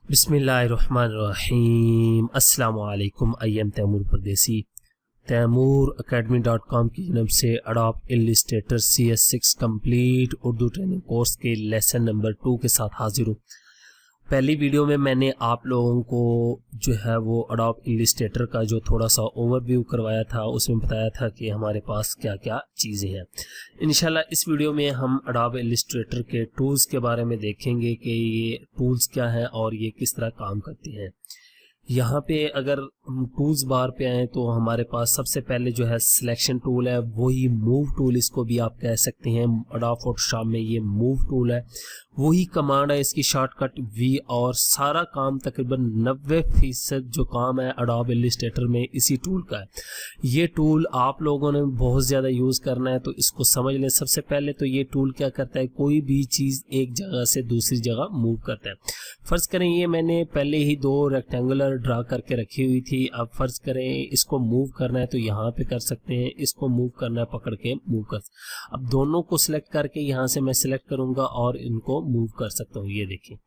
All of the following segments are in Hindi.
बिस्मिल्लाहिर्रहमानिर्रहीम। अस्सलामु अलैकुम। आई एम तैमूर परदेसी। तैमूर academy.com की जानब से Adobe Illustrator CS6 complete Urdu training course के लेसन नंबर 2 के साथ हाजिर हूँ। पहली वीडियो में मैंने आप लोगों को जो है वो अडोब इलस्ट्रेटर का जो थोड़ा सा ओवरव्यू करवाया था, उसमें बताया था कि हमारे पास क्या क्या चीज़ें हैं। इंशाल्लाह इस वीडियो में हम अडोब इलस्ट्रेटर के टूल्स के बारे में देखेंगे कि ये टूल्स क्या हैं और ये किस तरह काम करते हैं। यहाँ पे अगर हम टूल्स बार पे आए तो हमारे पास सबसे पहले जो है सिलेक्शन टूल है, वही मूव टूल इसको भी आप कह सकते हैं। अडोब फोटोशॉप में ये मूव टूल है, वही कमांड है, इसकी शॉर्टकट V, और सारा काम तकरीबन 90% जो काम है अडोब इलस्ट्रेटर में इसी टूल का है। ये टूल आप लोगों ने बहुत ज़्यादा यूज़ करना है तो इसको समझ लें। सबसे पहले तो ये टूल क्या करता है, कोई भी चीज़ एक जगह से दूसरी जगह मूव करता है। फ़र्ज़ करें ये मैंने पहले ही 2 रेक्टेंगुलर ड्रा करके रखी हुई थी। अब फ़र्ज़ करें इसको मूव करना है तो यहाँ पे कर सकते हैं, इसको मूव करना है पकड़ के मूव कर। अब दोनों को सिलेक्ट करके यहाँ से मैं सिलेक्ट करूँगा और इनको मूव कर सकता हूँ। ये देखिए,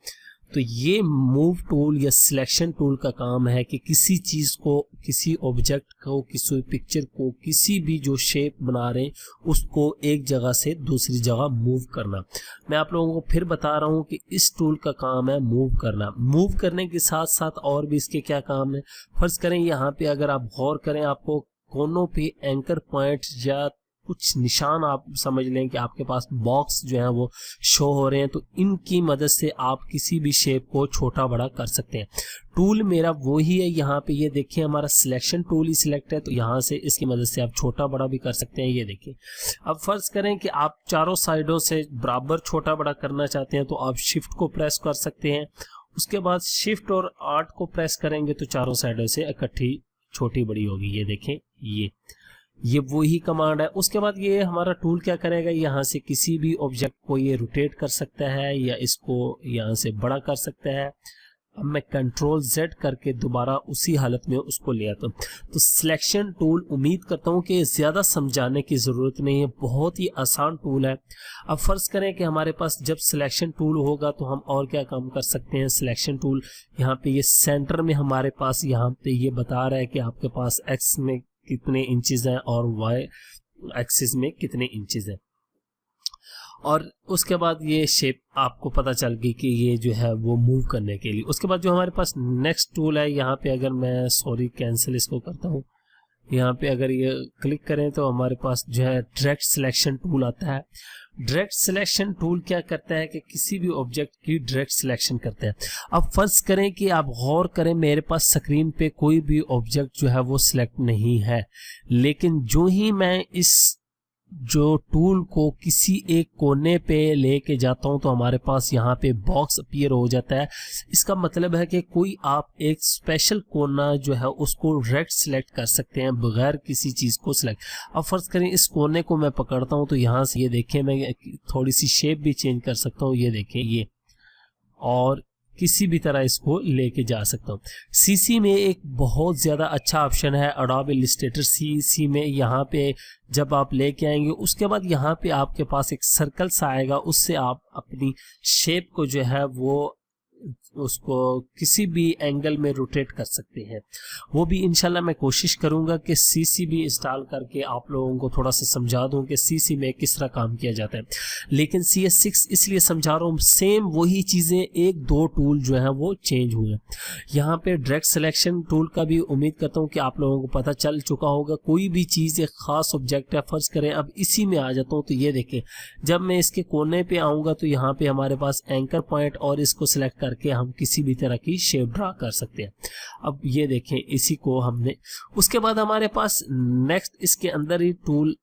तो ये मूव टूल या सिलेक्शन टूल का काम है कि किसी चीज़ को, किसी ऑब्जेक्ट को, किसी पिक्चर को, किसी भी जो शेप बना रहे हैं उसको एक जगह से दूसरी जगह मूव करना। मैं आप लोगों को फिर बता रहा हूँ कि इस टूल का काम है मूव करना। मूव करने के साथ साथ और भी इसके क्या काम है। फर्ज करें यहाँ पे अगर आप गौर करें, आपको कोनों पे एंकर पॉइंट या कुछ निशान आप समझ लें कि आपके पास बॉक्स जो है वो शो हो रहे हैं, तो इनकी मदद से आप किसी भी शेप को छोटा बड़ा कर सकते हैं। टूल मेरा वही है। यहाँ पे ये देखिए हमारा सिलेक्शन टूल ही सिलेक्ट है, तो यहाँ से इसकी मदद से आप छोटा बड़ा भी कर सकते हैं। ये देखिए, अब फर्ज करें कि आप चारों साइडों से बराबर छोटा बड़ा करना चाहते हैं तो आप शिफ्ट को प्रेस कर सकते हैं। उसके बाद शिफ्ट और 8 को प्रेस करेंगे तो चारों साइडों से इकट्ठी छोटी बड़ी होगी। ये देखें, ये वही कमांड है। उसके बाद ये हमारा टूल क्या करेगा, यहाँ से किसी भी ऑब्जेक्ट को ये रोटेट कर सकता है या इसको यहाँ से बड़ा कर सकता है। अब मैं कंट्रोल Z करके दोबारा उसी हालत में उसको ले आता हूँ। तो सिलेक्शन टूल उम्मीद करता हूँ कि ज़्यादा समझाने की ज़रूरत नहीं है, बहुत ही आसान टूल है। अब फ़र्ज़ करें कि हमारे पास जब सिलेक्शन टूल होगा तो हम और क्या काम कर सकते हैं। सिलेक्शन टूल यहाँ पे ये सेंटर में हमारे पास यहाँ पे ये बता रहा है कि आपके पास X में कितने इंचेस हैं और Y एक्सिस में कितने इंचेस हैं, और उसके बाद ये शेप आपको पता चल गई कि ये जो है वो मूव करने के लिए। उसके बाद जो हमारे पास नेक्स्ट टूल है, यहाँ पे अगर मैं कैंसिल इसको करता हूँ, यहाँ पे अगर ये क्लिक करें तो हमारे पास जो है डायरेक्ट सिलेक्शन टूल आता है। डायरेक्ट सिलेक्शन टूल क्या करता है कि किसी भी ऑब्जेक्ट की डायरेक्ट सिलेक्शन करते हैं। अब फर्ज करें कि आप गौर करें, मेरे पास स्क्रीन पे कोई भी ऑब्जेक्ट जो है वो सिलेक्ट नहीं है, लेकिन जो ही मैं इस जो टूल को किसी एक कोने पे लेके जाता हूं तो हमारे पास यहाँ पे बॉक्स अपीयर हो जाता है। इसका मतलब है कि कोई आप एक स्पेशल कोना जो है उसको डायरेक्ट सिलेक्ट कर सकते हैं बगैर किसी चीज़ को सिलेक्ट। अब फर्ज करें इस कोने को मैं पकड़ता हूं तो यहाँ से ये देखें मैं थोड़ी सी शेप भी चेंज कर सकता हूँ। ये देखें, ये और किसी भी तरह इसको लेके जा सकता हूँ। CC में एक बहुत ज़्यादा अच्छा ऑप्शन है अडोब इलस्ट्रेटर CC में। यहाँ पे जब आप लेके आएंगे उसके बाद यहाँ पे आपके पास एक सर्कल सा आएगा, उससे आप अपनी शेप को जो है वो उसको किसी भी एंगल में रोटेट कर सकते हैं। वो भी इंशाल्लाह मैं कोशिश करूंगा कि CC भी इंस्टॉल करके आप लोगों को थोड़ा सा समझा दूं कि CC में किस तरह काम किया जाता है। लेकिन CS6 इसलिए समझा रहा हूँ, सेम वही चीज़ें, एक दो टूल जो है वो चेंज हुए। यहाँ पे डायरेक्ट सिलेक्शन टूल का भी उम्मीद करता हूँ कि आप लोगों को पता चल चुका होगा। कोई भी चीज़ एक ख़ास ऑब्जेक्ट है, फ़र्ज़ करें अब इसी में आ जाता हूँ तो ये देखें, जब मैं इसके कोने पे आऊँगा तो यहाँ पे हमारे पास एंकर पॉइंट और इसको सिलेक्ट करके हम किसी भी तरह की शेप ड्रा कर सकते हैं। अब ये देखें, इसी को हमने, उसके बाद हमारे पास नेक्स्ट इसके अंदर ही टूल,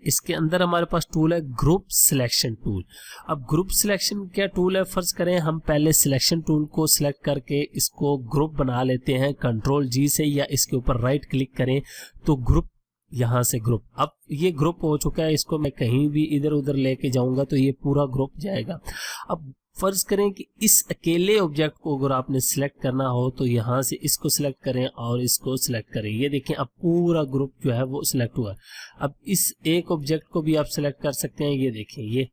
इसके अंदर हमारे पास टूल है ग्रुप सिलेक्शन टूल। अब ग्रुप सिलेक्शन क्या टूल है, फर्ज करें हम पहले सिलेक्शन टूल को सिलेक्ट करके इसको ग्रुप बना लेते हैं कंट्रोल G से, या इसके ऊपर राइट क्लिक करें तो ग्रुप, यहाँ से ग्रुप, अब ये ग्रुप हो चुका है। इसको मैं कहीं भी इधर उधर लेके जाऊंगा तो ये पूरा ग्रुप जाएगा। अब फर्ज करें कि इस अकेले ऑब्जेक्ट को अगर आपने सिलेक्ट करना हो तो यहाँ से इसको सिलेक्ट करें और इसको सिलेक्ट करें। ये देखें, अब पूरा ग्रुप जो है वो सिलेक्ट हुआ है। अब इस एक ऑब्जेक्ट को भी आप सिलेक्ट कर सकते हैं। ये देखें,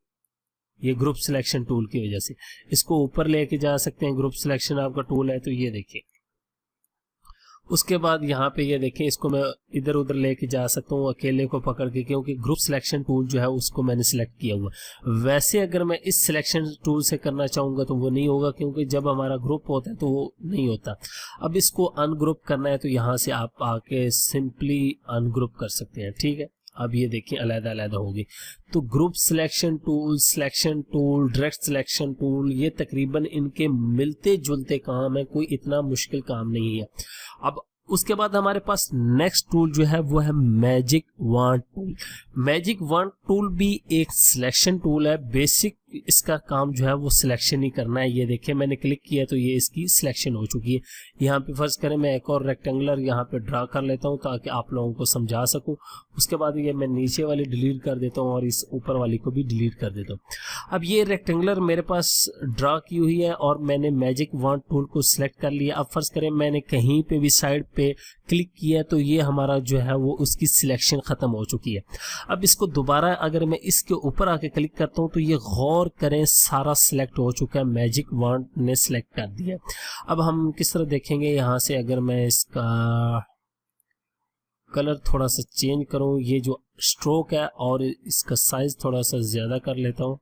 ये ग्रुप सिलेक्शन टूल की वजह से। इसको ऊपर लेके जा सकते हैं, ग्रुप सिलेक्शन आपका टूल है तो ये देखिए। उसके बाद यहाँ पे ये देखें, इसको मैं इधर उधर लेके जा सकता हूँ अकेले को पकड़ के, क्योंकि ग्रुप सिलेक्शन टूल जो है उसको मैंने सिलेक्ट किया हुआ। वैसे अगर मैं इस सिलेक्शन टूल से करना चाहूँगा तो वो नहीं होगा, क्योंकि जब हमारा ग्रुप होता है तो वो नहीं होता। अब इसको अनग्रुप करना है तो यहाँ से आप आके सिंपली अनग्रुप कर सकते हैं, ठीक है। अब ये देखिए अलग अलग होगी। तो group selection tool, direct selection tool, ये तकरीबन इनके मिलते जुलते काम है, कोई इतना मुश्किल काम नहीं है। अब उसके बाद हमारे पास नेक्स्ट टूल जो है वो है magic wand tool. Magic wand tool भी एक सिलेक्शन टूल है। बेसिक इसका काम जो है वो सिलेक्शन ही करना है। ये देखिए मैंने क्लिक किया तो ये इसकी सिलेक्शन हो चुकी है। यहाँ पे फर्ज करें मैं एक और रेक्टेंगुलर यहाँ पे ड्रा कर लेता हूँ ताकि आप लोगों को समझा सकूँ। उसके बाद ये मैं नीचे वाली डिलीट कर देता हूँ और इस ऊपर वाली को भी डिलीट कर देता हूँ। अब ये रेक्टेंगुलर मेरे पास ड्रा की हुई है और मैंने मैजिक वॉन्ड टूल को सिलेक्ट कर लिया। अब फर्ज करें मैंने कहीं पे भी साइड पे क्लिक किया तो ये हमारा जो है वो उसकी सिलेक्शन खत्म हो चुकी है। अब इसको दोबारा अगर मैं इसके ऊपर आके क्लिक करता हूँ तो ये गौर करें सारा सिलेक्ट हो चुका है, मैजिक वॉन्ड ने सिलेक्ट कर दिया। अब हम किस तरह देखेंगे, यहाँ से अगर मैं इसका कलर थोड़ा सा चेंज करूँ, ये जो स्ट्रोक है और इसका साइज थोड़ा सा ज्यादा कर लेता हूँ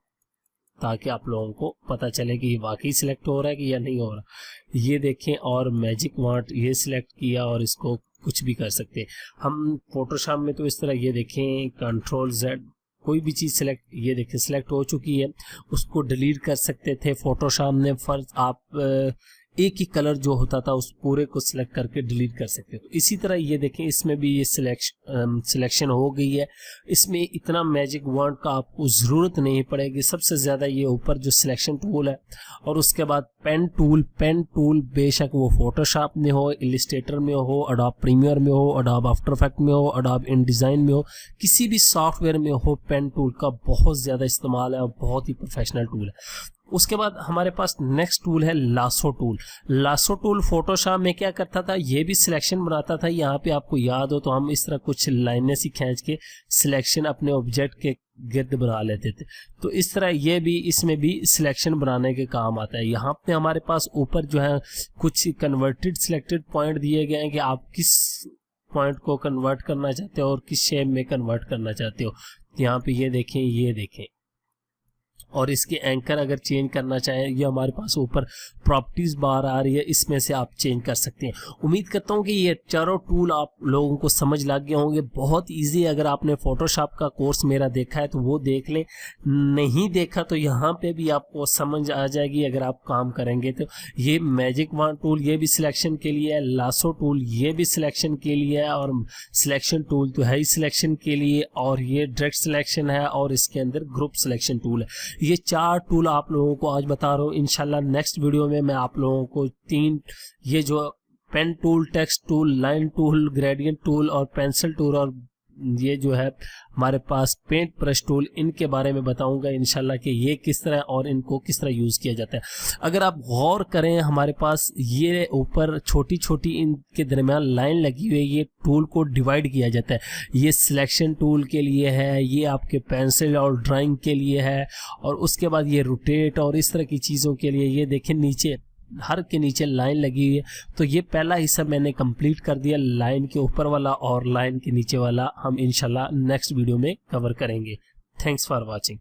ताकि आप लोगों को पता चले कि ये वाकई सिलेक्ट हो रहा है कि या नहीं हो रहा। ये देखें, और मैजिक वॉन्ड ये सिलेक्ट किया और इसको कुछ भी कर सकते हैं हम। फोटोशॉप में तो इस तरह ये देखें Ctrl+Z कोई भी चीज़ सिलेक्ट, ये देखें सिलेक्ट हो चुकी है। उसको डिलीट कर सकते थे फोटोशॉप ने, फर्ज आप एक ही कलर जो होता था उस पूरे को सिलेक्ट करके डिलीट कर सकते हो। इसी तरह ये देखें इसमें भी ये सिलेक्शन हो गई है। इसमें इतना मैजिक वॉन्ड का आपको ज़रूरत नहीं पड़ेगी। सबसे ज़्यादा ये ऊपर जो सिलेक्शन टूल है और उसके बाद पेन टूल बेशक वो फोटोशॉप में हो, इलिस्ट्रेटर में हो, एडोब प्रीमियर में हो, एडोब आफ्टर इफेक्ट में हो, एडोब InDesign में हो, किसी भी सॉफ्टवेयर में हो, पेन टूल का बहुत ज़्यादा इस्तेमाल है और बहुत ही प्रोफेशनल टूल है। उसके बाद हमारे पास नेक्स्ट टूल है लासो टूल। फोटोशॉप में क्या करता था, ये भी सिलेक्शन बनाता था। यहाँ पे आपको याद हो तो हम इस तरह कुछ लाइनें सी खींच के सिलेक्शन अपने ऑब्जेक्ट के गिर्द बना लेते थे। तो इस तरह ये भी इसमें भी सिलेक्शन बनाने के काम आता है। यहाँ पे हमारे पास ऊपर जो है कुछ कन्वर्टेड सिलेक्टेड पॉइंट दिए गए हैं कि आप किस पॉइंट को कन्वर्ट करना चाहते हो और किस शेप में कन्वर्ट करना चाहते हो। यहाँ पे ये देखें और इसके एंकर अगर चेंज करना चाहें, ये हमारे पास ऊपर प्रॉपर्टीज बार आ रही है, इसमें से आप चेंज कर सकते हैं। उम्मीद करता हूं कि ये चारों टूल आप लोगों को समझ लग गए होंगे। बहुत इजी, अगर आपने फोटोशॉप का कोर्स मेरा देखा है तो वो देख लें, नहीं देखा तो यहाँ पे भी आपको समझ आ जाएगी अगर आप काम करेंगे तो। ये मैजिक वॉन्ड टूल ये भी सिलेक्शन के लिए है, लासो टूल ये भी सिलेक्शन के लिए है, और सिलेक्शन टूल तो है ही सिलेक्शन के लिए, और ये डायरेक्ट सिलेक्शन है, और इसके अंदर ग्रुप सिलेक्शन टूल है। ये 4 टूल आप लोगों को आज बता रहा हूँ। इंशाल्लाह नेक्स्ट वीडियो में मैं आप लोगों को 3 ये जो pen tool, text tool, line tool, gradient tool और पेंसिल टूल, और ये जो है हमारे पास पेंट ब्रश टूल, इनके बारे में बताऊंगा इंशाल्लाह कि ये किस तरह और इनको किस तरह यूज़ किया जाता है। अगर आप गौर करें हमारे पास ये ऊपर छोटी छोटी इनके दरमियान लाइन लगी हुई है, ये टूल को डिवाइड किया जाता है। ये सिलेक्शन टूल के लिए है, ये आपके पेंसिल और ड्राइंग के लिए है, और उसके बाद ये रोटेट और इस तरह की चीज़ों के लिए। ये देखें नीचे हर के नीचे लाइन लगी हुई है। तो ये पहला हिस्सा मैंने कंप्लीट कर दिया, लाइन के ऊपर वाला, और लाइन के नीचे वाला हम इंशाल्लाह नेक्स्ट वीडियो में कवर करेंगे। Thanks for watching.